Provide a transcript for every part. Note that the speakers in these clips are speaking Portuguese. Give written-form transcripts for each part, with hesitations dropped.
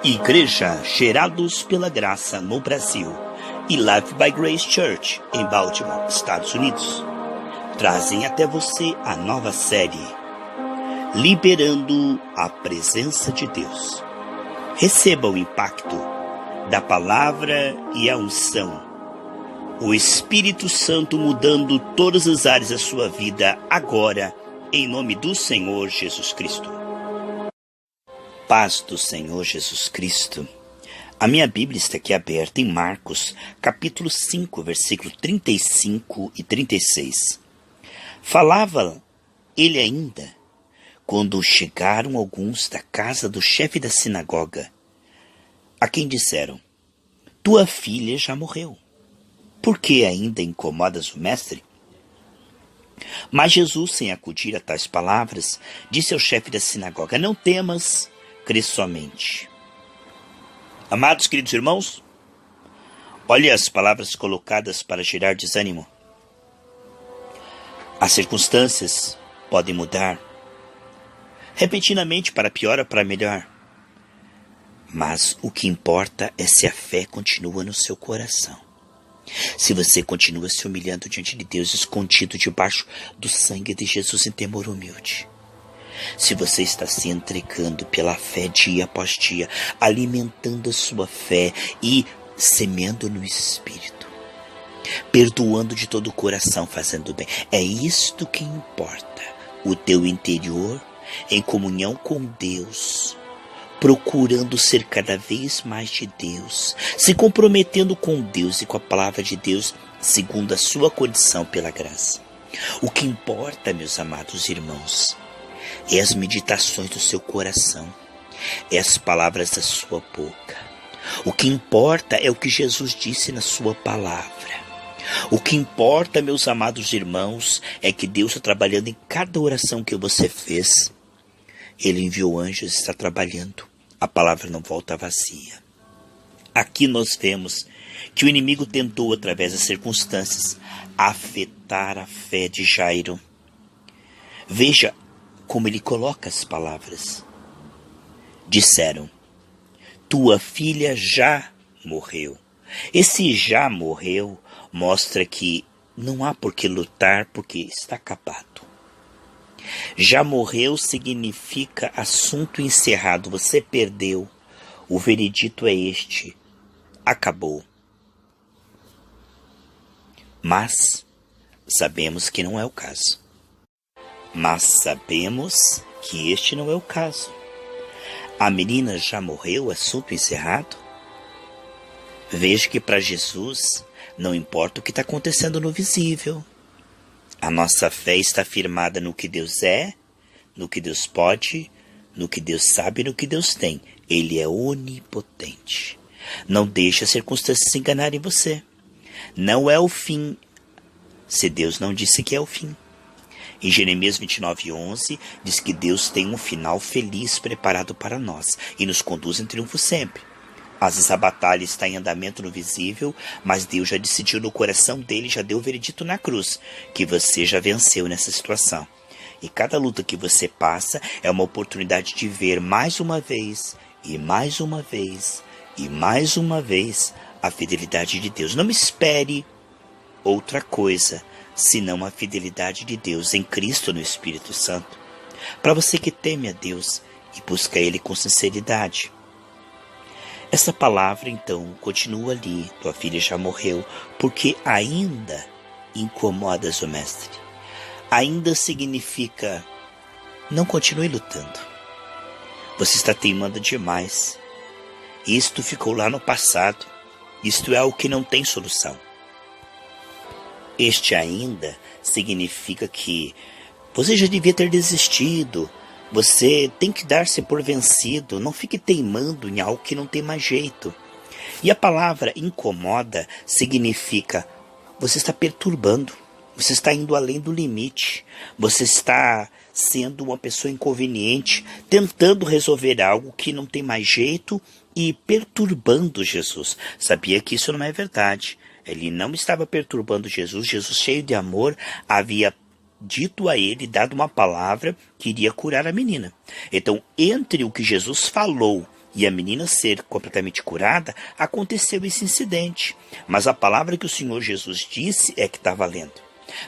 Igreja Gerados pela Graça no Brasil e Life by Grace Church em Baltimore, Estados Unidos, trazem até você a nova série Liberando a Presença de Deus. Receba o impacto da palavra e a unção, o Espírito Santo mudando todas as áreas da sua vida agora, em nome do Senhor Jesus Cristo. Paz do Senhor Jesus Cristo. A minha Bíblia está aqui aberta em Marcos, capítulo 5, versículo 35 e 36. Falava ele ainda, quando chegaram alguns da casa do chefe da sinagoga, a quem disseram: tua filha já morreu. Por que ainda incomodas o mestre? Mas Jesus, sem acudir a tais palavras, disse ao chefe da sinagoga: não temas, crê somente. Amados queridos irmãos, olhe as palavras colocadas para gerar desânimo. As circunstâncias podem mudar repentinamente para pior ou para melhor. Mas o que importa é se a fé continua no seu coração. Se você continua se humilhando diante de Deus, escondido debaixo do sangue de Jesus em temor humilde. Se você está se entregando pela fé dia após dia, alimentando a sua fé e semeando no Espírito, perdoando de todo o coração, fazendo bem, é isto que importa. O teu interior em comunhão com Deus, procurando ser cada vez mais de Deus, se comprometendo com Deus e com a palavra de Deus, segundo a sua condição pela graça. O que importa, meus amados irmãos, é as meditações do seu coração, é as palavras da sua boca. O que importa é o que Jesus disse na sua palavra. O que importa, meus amados irmãos, é que Deus está trabalhando em cada oração que você fez. Ele enviou anjos e está trabalhando. A palavra não volta vazia. Aqui nós vemos que o inimigo tentou, através das circunstâncias, afetar a fé de Jairo. Veja como ele coloca as palavras. Disseram: tua filha já morreu. Esse já morreu mostra que não há por que lutar, porque está acabado. Já morreu significa assunto encerrado. Você perdeu. O veredito é este: acabou. Mas sabemos que não é o caso. Mas sabemos que este não é o caso. A menina já morreu, assunto encerrado? Veja que para Jesus não importa o que está acontecendo no visível. A nossa fé está firmada no que Deus é, no que Deus pode, no que Deus sabe e no que Deus tem. Ele é onipotente. Não deixe as circunstâncias enganarem você. Não é o fim, se Deus não disse que é o fim. Em Jeremias 29:11, diz que Deus tem um final feliz preparado para nós e nos conduz em triunfo sempre. Às vezes a batalha está em andamento no visível, mas Deus já decidiu no coração dele, já deu o veredito na cruz, que você já venceu nessa situação. E cada luta que você passa é uma oportunidade de ver mais uma vez, e mais uma vez, e mais uma vez a fidelidade de Deus. Não espere outra coisa senão a fidelidade de Deus em Cristo no Espírito Santo. Para você que teme a Deus e busca Ele com sinceridade. Essa palavra, então, continua ali. Tua filha já morreu, porque ainda incomodas o mestre. Ainda significa: não continue lutando. Você está teimando demais. Isto ficou lá no passado. Isto é algo que não tem solução. Este ainda significa que você já devia ter desistido. Você tem que dar-se por vencido. Não fique teimando em algo que não tem mais jeito. E a palavra incomoda significa: você está perturbando. Você está indo além do limite. Você está sendo uma pessoa inconveniente, tentando resolver algo que não tem mais jeito e perturbando Jesus. Sabia que isso não é verdade. Ele não estava perturbando Jesus. Jesus, cheio de amor, havia dito a ele, dado uma palavra que iria curar a menina. Então, entre o que Jesus falou e a menina ser completamente curada, aconteceu esse incidente. Mas a palavra que o Senhor Jesus disse é que está valendo.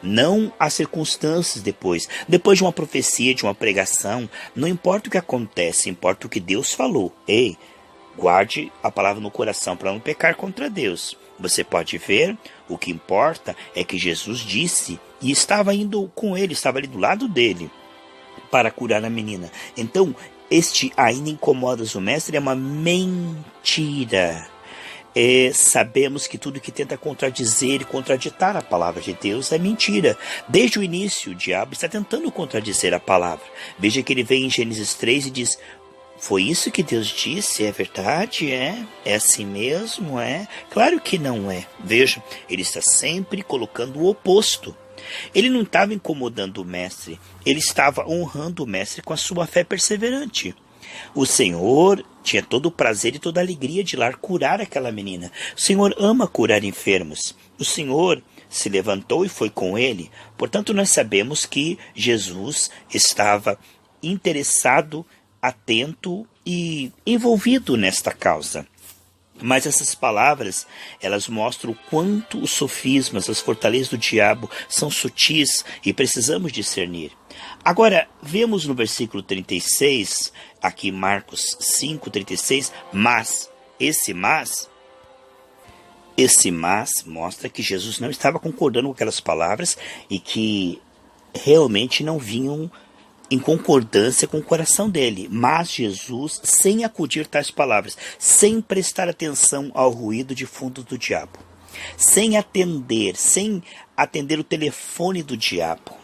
Não as circunstâncias depois de uma profecia, de uma pregação, não importa o que acontece, importa o que Deus falou. Ei, guarde a palavra no coração para não pecar contra Deus. Você pode ver, o que importa é que Jesus disse e estava indo com ele, estava ali do lado dele para curar a menina. Então, este ainda incomodas o mestre é uma mentira. Sabemos que tudo que tenta contradizer e contraditar a palavra de Deus é mentira. Desde o início, o diabo está tentando contradizer a palavra. Veja que ele vem em Gênesis 3 e diz: foi isso que Deus disse? É verdade? É assim mesmo? Claro que não é. Veja, ele está sempre colocando o oposto. Ele não estava incomodando o mestre, ele estava honrando o mestre com a sua fé perseverante. O Senhor tinha todo o prazer e toda a alegria de ir lá curar aquela menina. O Senhor ama curar enfermos. O Senhor se levantou e foi com ele. Portanto, nós sabemos que Jesus estava interessado, atento e envolvido nesta causa. Mas essas palavras, elas mostram o quanto os sofismas, as fortalezas do diabo são sutis e precisamos discernir. Agora, vemos no versículo 36, aqui Marcos 5:36, esse mas mostra que Jesus não estava concordando com aquelas palavras e que realmente não vinham em concordância com o coração dele. Mas Jesus, sem acudir tais palavras, sem prestar atenção ao ruído de fundo do diabo, sem atender o telefone do diabo,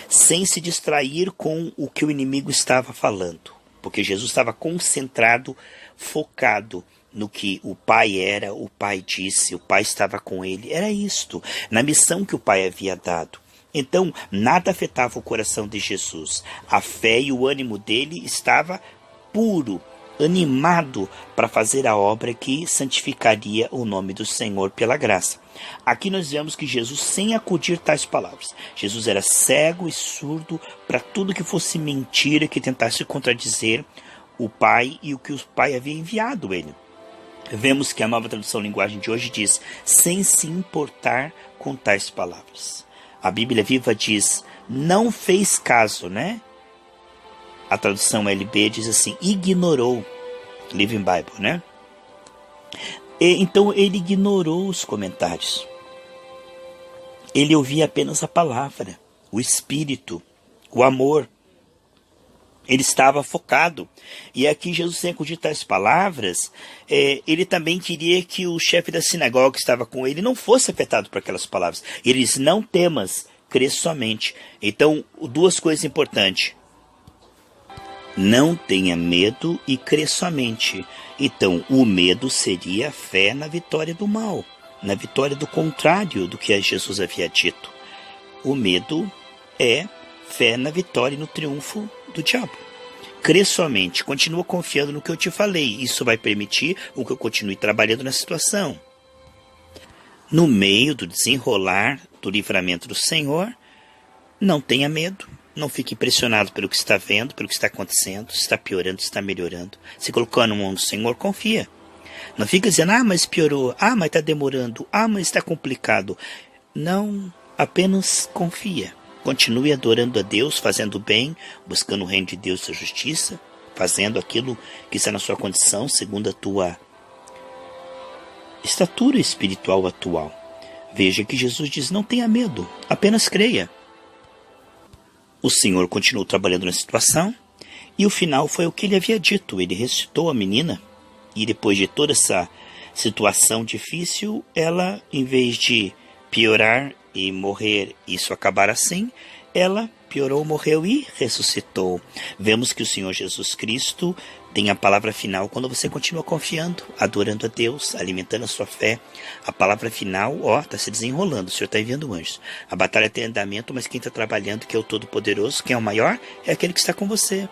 sem se distrair com o que o inimigo estava falando, porque Jesus estava concentrado, focado no que o Pai era, o Pai disse, o Pai estava com ele, era isto, na missão que o Pai havia dado. Então, nada afetava o coração de Jesus. A fé e o ânimo dele estava puro, animado para fazer a obra que santificaria o nome do Senhor pela graça. Aqui nós vemos que Jesus, sem acudir tais palavras, Jesus era cego e surdo para tudo que fosse mentira, que tentasse contradizer o Pai e o que o Pai havia enviado ele. Vemos que a Nova Tradução Linguagem de hoje diz, sem se importar com tais palavras. A Bíblia Viva diz, não fez caso, né? A tradução LB diz assim, ignorou. Living Bible, né? Então ele ignorou os comentários. Ele ouvia apenas a palavra, o Espírito, o amor. Ele estava focado. E aqui Jesus, sem acudir tais palavras, ele também queria que o chefe da sinagoga que estava com ele não fosse afetado por aquelas palavras. Ele diz, não temas, crê somente. Então, duas coisas importantes. Não tenha medo e crê somente. Então, o medo seria a fé na vitória do mal, na vitória do contrário do que Jesus havia dito. O medo é fé na vitória e no triunfo do diabo. Crê somente, continua confiando no que eu te falei. Isso vai permitir que eu continue trabalhando na situação. No meio do desenrolar do livramento do Senhor, não tenha medo. Não fique impressionado pelo que está vendo, pelo que está acontecendo, se está piorando, se está melhorando. Se colocando no mão do Senhor, confia. Não fica dizendo, mas piorou, mas está demorando, mas está complicado. Não, apenas confia. Continue adorando a Deus, fazendo o bem, buscando o reino de Deus e a justiça, fazendo aquilo que está na sua condição, segundo a tua estatura espiritual atual. Veja que Jesus diz, não tenha medo, apenas creia. O Senhor continuou trabalhando na situação, e o final foi o que ele havia dito. Ele ressuscitou a menina, e depois de toda essa situação difícil, ela, em vez de piorar e morrer, isso acabar assim, ela piorou, morreu e ressuscitou. Vemos que o Senhor Jesus Cristo tem a palavra final quando você continua confiando, adorando a Deus, alimentando a sua fé. A palavra final, está se desenrolando, o Senhor está enviando anjos. A batalha tem andamento, mas quem está trabalhando, que é o Todo-Poderoso, quem é o maior, é aquele que está com você.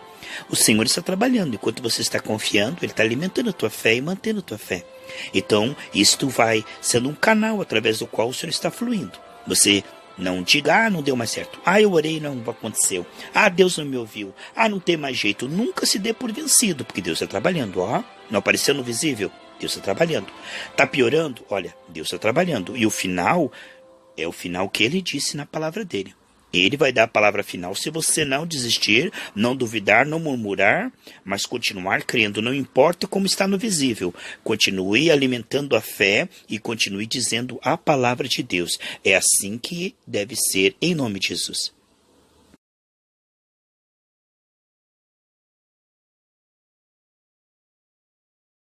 O Senhor está trabalhando, enquanto você está confiando, Ele está alimentando a tua fé e mantendo a tua fé. Então, isto vai sendo um canal através do qual o Senhor está fluindo. Você Não diga, não deu mais certo. Eu orei e não aconteceu. Deus não me ouviu. Não tem mais jeito. Nunca se dê por vencido, porque Deus está trabalhando, Não apareceu no visível? Deus está trabalhando. Está piorando? Olha, Deus está trabalhando. E o final é o final que ele disse na palavra dele. Ele vai dar a palavra final se você não desistir, não duvidar, não murmurar, mas continuar crendo. Não importa como está no visível. Continue alimentando a fé e continue dizendo a palavra de Deus. É assim que deve ser, em nome de Jesus.